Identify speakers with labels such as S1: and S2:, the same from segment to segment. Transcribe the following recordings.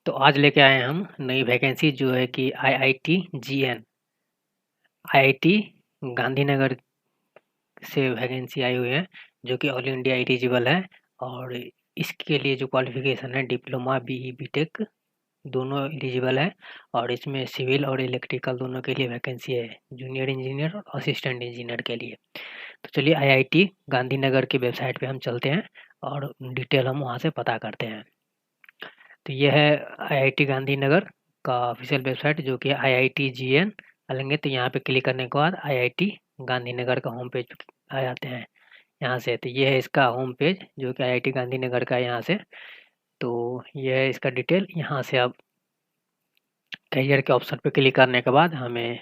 S1: तो आज लेके आए हैं हम नई वैकेंसी जो है कि आईआईटी गांधीनगर से वैकेंसी आई हुई है जो कि ऑल इंडिया एलिजिबल है। और इसके लिए जो क्वालिफिकेशन है डिप्लोमा बीई बीटेक दोनों एलिजिबल है। और इसमें सिविल और इलेक्ट्रिकल दोनों के लिए वैकेंसी है, जूनियर इंजीनियर और असिस्टेंट इंजीनियर के लिए। तो चलिए आईआईटी गांधीनगर की वेबसाइट पे हम चलते हैं और डिटेल हम वहाँ से पता करते हैं। तो ये है आईआईटी गांधीनगर का ऑफिशियल वेबसाइट जो कि IITGN लेंगे। तो यहाँ पे क्लिक करने के बाद आईआईटी गांधीनगर का होम पेज आ जाते हैं यहाँ से। तो ये है इसका होम पेज जो कि आईआईटी गांधीनगर का है यहाँ से। तो ये है इसका डिटेल। यहाँ से अब करियर के ऑप्शन पे क्लिक करने के बाद हमें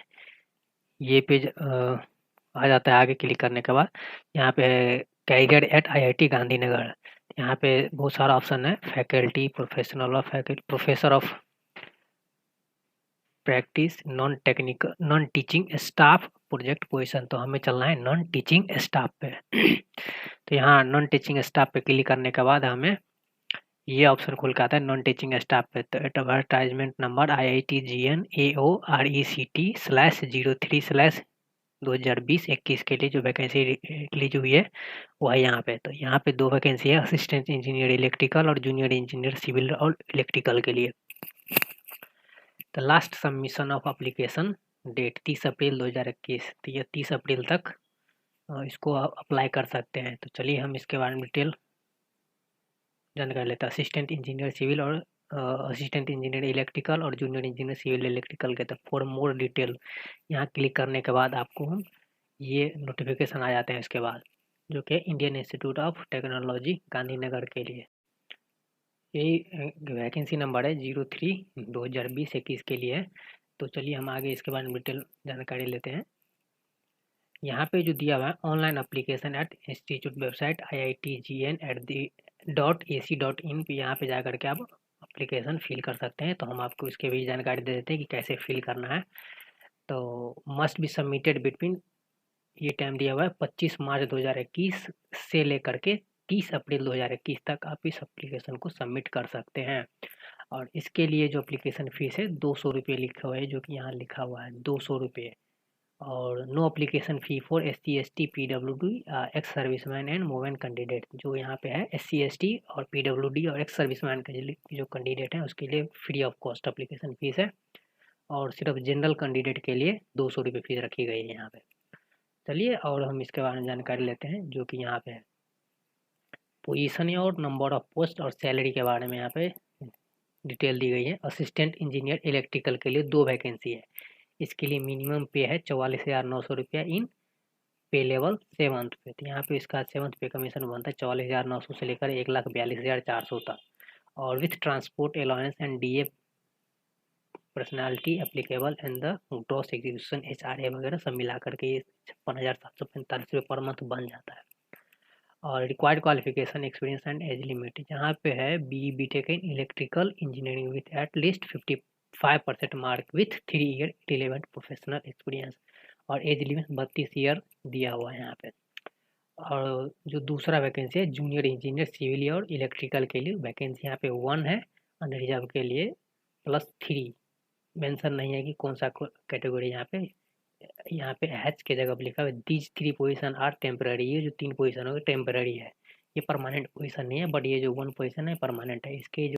S1: ये पेज आ जाता है। आगे क्लिक करने के बाद यहाँ पे है करियर एट आईआईटी गांधीनगर। यहाँ पे बहुत सारा ऑप्शन है, faculty, professional of faculty, professor of practice, non teaching staff, project position. तो हमें चलना है नॉन टीचिंग स्टाफ पे। तो यहाँ नॉन टीचिंग स्टाफ पे क्लिक करने के बाद हमें ये ऑप्शन खुल के आता है नॉन टीचिंग स्टाफ पे। तो एडवर्टाइजमेंट नंबर IITGN AORECT/03/2020-21 के लिए जो वैकेंसी रिलीज हुई है वो है यहाँ पे। तो यहाँ पे 2 वैकेंसी है, असिस्टेंट इंजीनियर इलेक्ट्रिकल और जूनियर इंजीनियर सिविल और इलेक्ट्रिकल के लिए। तो last submission of application date 30 April 2021। तो ये 30 अप्रैल तक इसको अप्लाई कर सकते हैं। तो चलिए हम इसके बारे में डिटेल जानकारी लेते हैं। असिस्टेंट इंजीनियर सिविल और असिस्टेंट इंजीनियर इलेक्ट्रिकल और जूनियर इंजीनियर सिविल इलेक्ट्रिकल के। तो फॉर मोर डिटेल यहाँ क्लिक करने के बाद आपको हम ये नोटिफिकेशन आ जाते हैं इसके बाद, जो कि Indian institute of technology Gandhinagar के लिए। यही वैकेंसी नंबर है 03/2020-21 के लिए है। तो चलिए हम आगे इसके बारे में डिटेल जानकारी लेते हैं। यहाँ पे जो दिया हुआ है online application at institute website IITGN@ac.in पे, यहाँ पे जा करके आप एप्लीकेशन फिल कर सकते हैं। तो हम आपको इसके भी जानकारी दे देते हैं कि कैसे फिल करना है। तो मस्ट बी सबमिटेड बिटवीन, ये टाइम दिया हुआ है 25 मार्च 2021 से लेकर के 30 अप्रैल 2021 तक आप इस एप्लीकेशन को सबमिट कर सकते हैं। और इसके लिए जो एप्लीकेशन फीस है 200 रुपये लिखा हुआ है, जो कि यहाँ लिखा हुआ है 200 रुपये। और no application fee for SC ST PWD ex serviceman and women candidate. जो यहाँ पे है SC ST और PWD और एक्स सर्विसमैन के जो कैंडिडेट हैं उसके लिए free of cost application fees है। और सिर्फ जनरल कैंडिडेट के लिए 200 रुपये फीस रखी गई है यहाँ पे। चलिए और हम इसके बारे में जानकारी लेते हैं, जो कि यहाँ पे है पोजीशन और नंबर ऑफ पोस्ट और सैलरी के बारे में यहाँ पे डिटेल दी गई है। असिस्टेंट इंजीनियर इलेक्ट्रिकल के लिए 2 वैकेंसी है। इसके लिए मिनिमम पे है 44,900 रुपया इन पे लेवल 7th पे। तो यहाँ पे इसका 7th पे कमीशन बनता है 44,900 से लेकर 1,42,400 तक। और with transport allowance and DA personality applicable and the gross execution HRA वगैरह सब मिला करके ये 56,745 रुपये पर मंथ बन जाता है। और required qualification experience and age limit यहाँ पे है BE BTech in electrical engineering with at least 55% mark with 3 year relevant professional experience. और एज लिमिट 32 ईयर दिया हुआ है यहाँ पे। और जो दूसरा वैकेंसी है जूनियर इंजीनियर सिविल और इलेक्ट्रिकल के लिए वैकेंसी यहाँ पे 1 है अनरिजर्व के लिए, +3 मेंशन नहीं है कि कौन सा कैटेगरी। यहाँ पे H के जगह पे लिखा हुआ है दीज 3 पोजीशन आर टेम्पररी। ये जो 3 पोजीशन होगी टेम्पररी है, ये परमानेंट पोजीशन नहीं है। बट ये जो 1 पोजीशन है परमानेंट है। इसके जो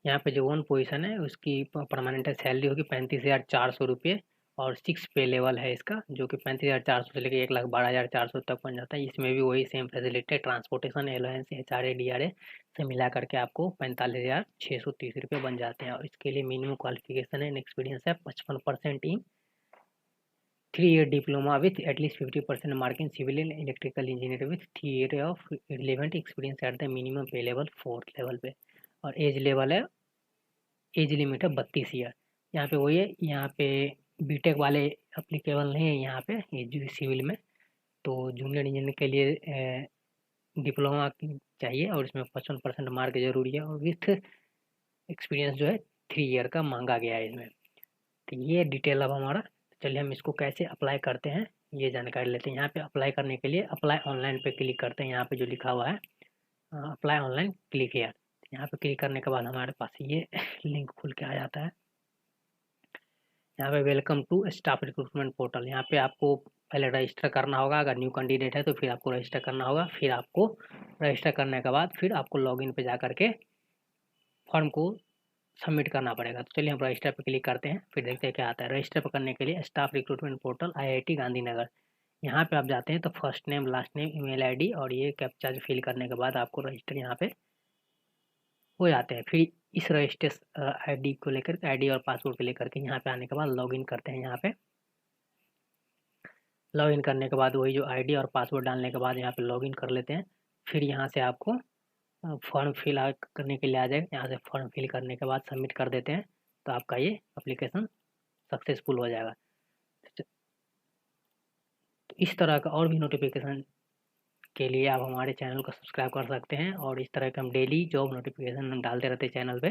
S1: यहाँ पे जो 1 पोजीशन है उसकी परमानेंट है, सैलरी होगी 35,400 रुपये। और 6 पे लेवल है इसका, जो कि 35,400 से लेकर 1,12,400 तक बन जाता है। इसमें भी वही same facility, transportation allowance HRA DRA से मिला करके आपको 45,630 रुपये बन जाते हैं। और इसके लिए मिनिमम क्वालिफिकेशन है एक्सपीरियंस है 55% in 3 year diploma with at least 50% mark in civil and electrical engineer with 3 year of relevant experience at the minimum pay level 4th level pay. और एज लेवल है, एज लिमिट है 32 year. यहाँ पे वही है, यहाँ पे बीटेक वाले अप्लीकेबल नहीं है यहाँ पे ये जो सिविल में। तो जूनियर इंजीनियर के लिए डिप्लोमा चाहिए और इसमें 55% मार्क जरूरी है। और विथ एक्सपीरियंस जो है 3 ईयर का मांगा गया है इसमें। तो ये डिटेल अब हमारा। चलिए हम इसको कैसे अप्लाई करते हैं ये जानकारी लेते हैं। यहाँ पे अप्लाई करने के लिए अप्लाई ऑनलाइन पे क्लिक करते हैं। यहाँ पे जो लिखा हुआ है अप्लाई ऑनलाइन क्लिक हियर, यहाँ पे क्लिक करने के बाद हमारे पास ये लिंक खुल के आ जाता है। यहाँ पे welcome to staff recruitment portal, यहाँ पे आपको पहले रजिस्टर करना होगा। अगर न्यू कैंडिडेट है तो फिर आपको रजिस्टर करना होगा। फिर आपको रजिस्टर करने के बाद फिर आपको लॉगिन पे जा करके फॉर्म को सबमिट करना पड़ेगा। तो चलिए हम रजिस्टर पे क्लिक करते हैं, फिर देखते हैं क्या आता है। रजिस्टर पर करने के लिए staff recruitment portal IIT Gandhinagar, यहाँ पे आप जाते हैं तो first name, last name, email ID और ये कैप्चा फिल करने के बाद आपको रजिस्टर यहाँ पे हो जाते हैं। फिर इस रजिस्टर आईडी को लेकर आईडी और पासवर्ड को लेकर के यहाँ पे आने के बाद लॉगिन करते हैं। यहाँ पे लॉगिन करने के बाद वही जो आईडी और पासवर्ड डालने के बाद यहाँ पे लॉगिन कर लेते हैं। फिर यहाँ से आपको फॉर्म फिल करने के लिए आ जाएगा। यहाँ से फॉर्म फिल करने के बाद सबमिट कर देते हैं तो आपका ये एप्लीकेशन सक्सेसफुल हो जाएगा। तो इस तरह का और भी नोटिफिकेशन के लिए आप हमारे चैनल को सब्सक्राइब कर सकते हैं और इस तरह के हम डेली जॉब नोटिफिकेशन डालते रहते हैं चैनल पे।